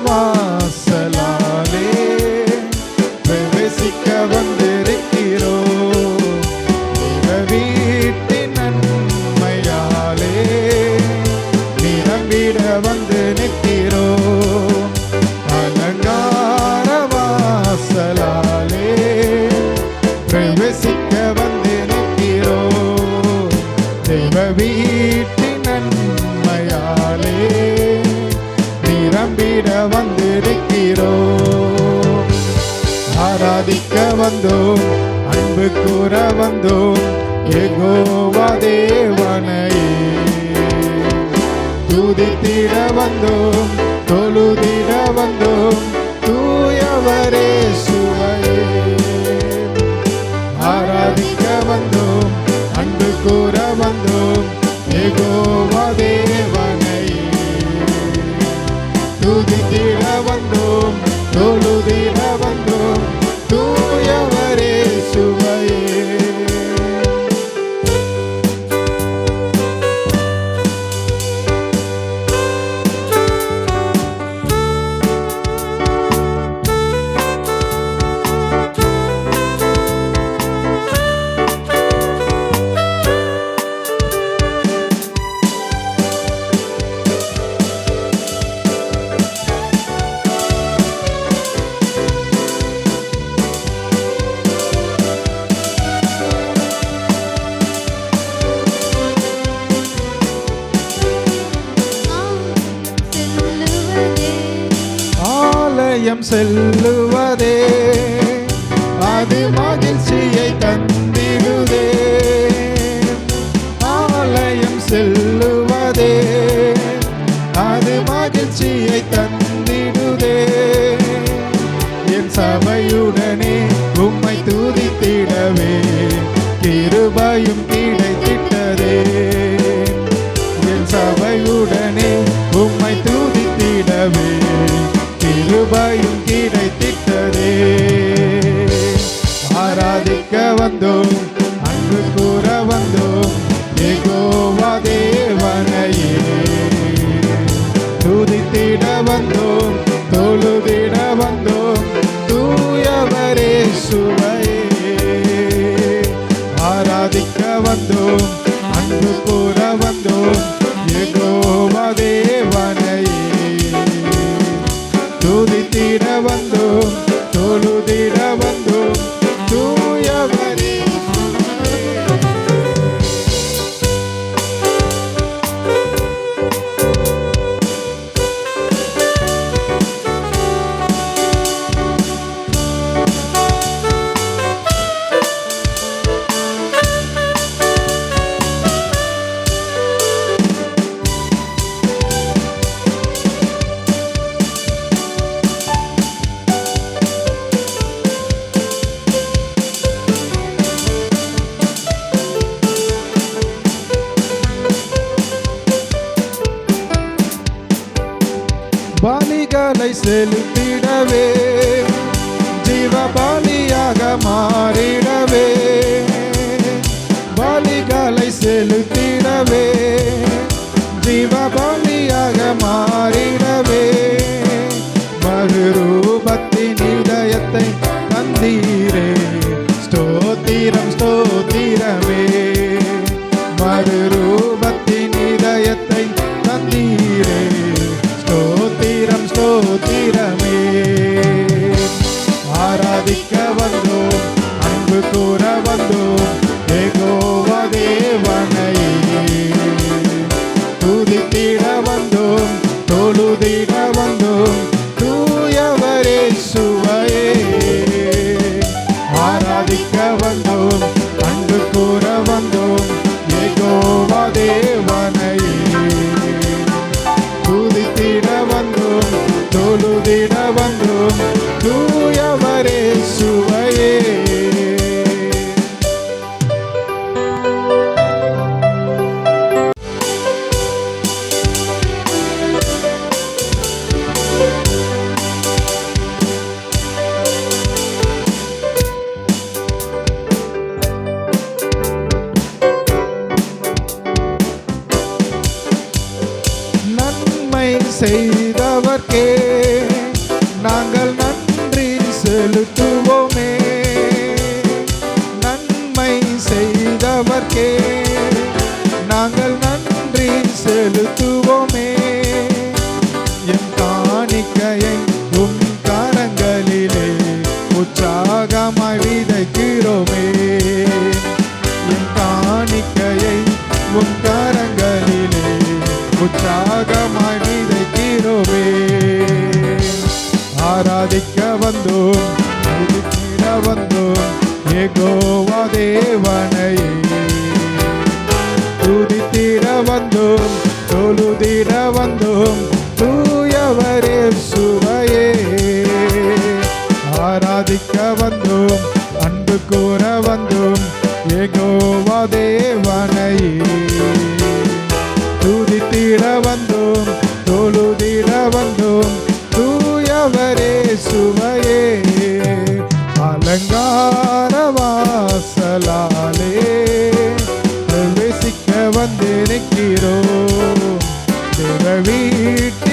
வாசலாலே பிரவேசிக்க வந்திருக்கிறோம். வீட்டின் நன்மையாலே நிரம்பிட வந்து நிற்கிறோம். அலங்கார வாசலாலே பிரவேசிக்க வந்து நிற்கிறோம். தேவ வீட்டின் நன்மையாலே நிரம்பிட வந்திருக்கிறோம். ஆராதிக்க வந்தோம், அன்பு கூற வந்தோம், யெகோவா தேவனையே. துதித்திட வந்தோம், தொழுதிட வந்தோம், தூயவரே சுவையே. ஆராதிக்க வந்தோம், அன்பு கூற வந்தோம், யெகோவா தேவனையே. துதித்திட வந்தோம், தொழுதிட வந்தோம், தூயவரே சுவையே. ஆலயம் செல்லுவதே அது மகிழ்ச்சியை தந்திடுதே. ஆலயம் செல்லுவதே அது மகிழ்ச்சியை தந்திடுதே. என் சபையுடனே உம்மை துதித்திடவே கிருபையும் கிடைத்திட்டதே. என் சபையுடனே உம்மை துதித்திடவே கிருபையும் கிடைத்திட்டதே. ஆராதிக்க வந்தோம், அன்பு கூற வந்தோம், யெகோவா தேவனையே. துதித்திட வந்தோம், தொழுதிட வந்தோம், தூயவரே சுவையே. ஆராதிக்க வந்தோம், அன்பு கூற வந்தோம், யெகோவா தேவனையே. துதித்திட வந்தோம், தொழுதிட வந்தோம், தூயவரே. பலிகளை செலுத்திடவே ஜீவ பலியாக மாறிடவே. பலிகளை செலுத்திடவே ஜீவ பலியாக மாறிடவே. மறுரூபத்தின் இதயத்தை தந்தீரே, ஸ்தோத்திரம் ஸ்தோத்திரமே. மறுரூபத்தின் இதயத்தை தந்தீரே, ஸ்தோத்திரம் ஸ்தோத்திரமே. ஆராதிக்க வந்தோம், அன்பு கூற வந்தோம், யெகோவா தேவனையே. துதித்திட வந்தோம், தொழுதிட வந்தோம், தூயவரே சுவையே. ஆராதிக்க வந்தோம், அன்பு கூற வந்தோம், யெகோவா தேவனையே. துதித்திட வந்தோம், தொழுதிட வந்தோம், தூயவரே சுவையே. செய்த செய்தவர்க்கே நாங்கள் நன்றி செலுத்துவோமே. நன்மை செய்தவர்க்கே நாங்கள் நன்றி செலுத்துவோமே. என் காணிக்கையை உம் கரங்களிலே உற்சாகமாய் விதைக்கிறோமே. என் காணிக்கையை உம் கரங்களிலே உற்சாகமாய் விதைக்கிறோமே. ஆராதிக்க வந்தோம், துதித்திட வந்தோம் யெகோவா தேவனையே. துதித்திட வந்தோம், தொழுதிட வந்தோம் தூயவர் இயேசுவையே. ஆராதிக்க வந்தோம், அன்பு கூற வந்தோம் யெகோவா தேவனையே. துதித்திட வந்தோம், தொழுதிட வந்தோம் தூயவர் இயேசுவையே. அலங்கார வாசலாலே பிரவேசிக்க வந்து நிற்கிறோம். தேவ வீட்டு